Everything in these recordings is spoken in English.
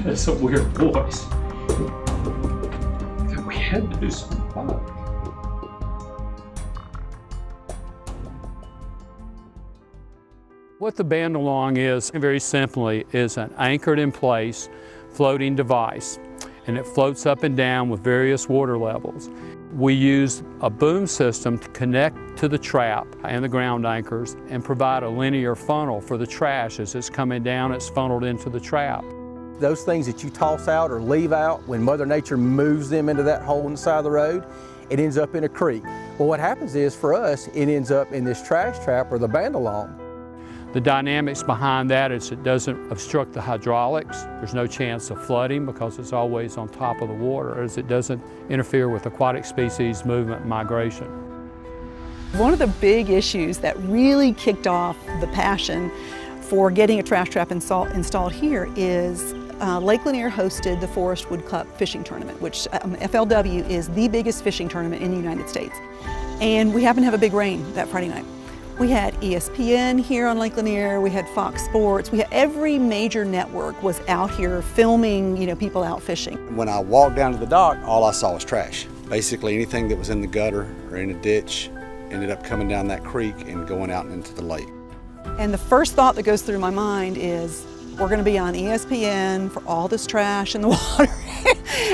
That's a weird voice. We had to do something about it. What the Bandalong is, very simply, is an anchored in place floating device, and it floats up and down with various water levels. We use a boom system to connect to the trap and the ground anchors and provide a linear funnel for the trash. As it's coming down, it's funneled into the trap. Those things that you toss out or leave out, when Mother Nature moves them into that hole in the side of the road, it ends up in a creek. Well, what happens is, for us, it ends up in this trash trap or the Bandalong. The dynamics behind that is it doesn't obstruct the hydraulics. There's no chance of flooding because it's always on top of the water, as it doesn't interfere with aquatic species movement and migration. One of the big issues that really kicked off the passion for getting a trash trap installed here is Lake Lanier hosted the Forest Wood Cup fishing tournament, which FLW is the biggest fishing tournament in the United States. And we happened to have a big rain that Friday night. We had ESPN here on Lake Lanier, we had Fox Sports, we had every major network was out here filming, people out fishing. When I walked down to the dock, all I saw was trash. Basically anything that was in the gutter or in a ditch ended up coming down that creek and going out into the lake. And the first thought that goes through my mind is, we're going to be on ESPN for all this trash in the water.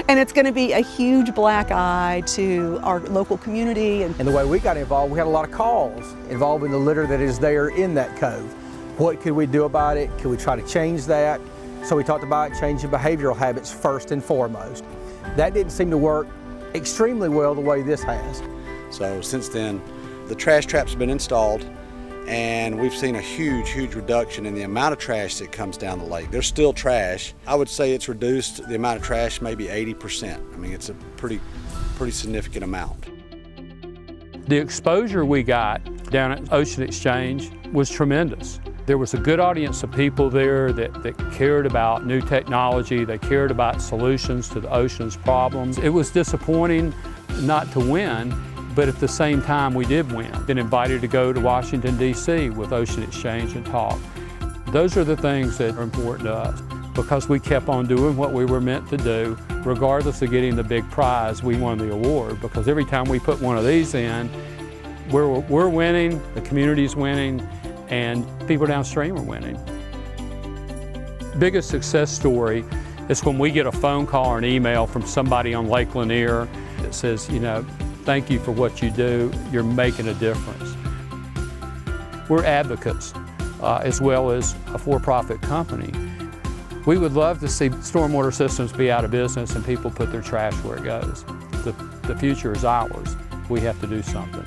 And it's going to be a huge black eye to our local community. And the way we got involved, we had a lot of calls involving the litter that is there in that cove. What could we do about it? Could we try to change that? So we talked about changing behavioral habits first and foremost. That didn't seem to work extremely well the way this has. So since then, the trash trap's been installed, and we've seen a huge reduction in the amount of trash that comes down the lake. There's still trash. I would say it's reduced the amount of trash maybe 80%. I mean, it's a pretty significant amount. The exposure we got down at Ocean Exchange was tremendous. There was a good audience of people there that cared about new technology, they cared about solutions to the ocean's problems. It was disappointing not to win, but at the same time we did win. Been invited to go to Washington, D.C. with Ocean Exchange and talk. Those are the things that are important to us, because we kept on doing what we were meant to do. Regardless of getting the big prize, we won the award, because every time we put one of these in, we're winning, the community's winning, and people downstream are winning. Biggest success story is when we get a phone call or an email from somebody on Lake Lanier that says, thank you for what you do, you're making a difference. We're advocates as well as a for-profit company. We would love to see stormwater systems be out of business and people put their trash where it goes. The future is ours. We have to do something.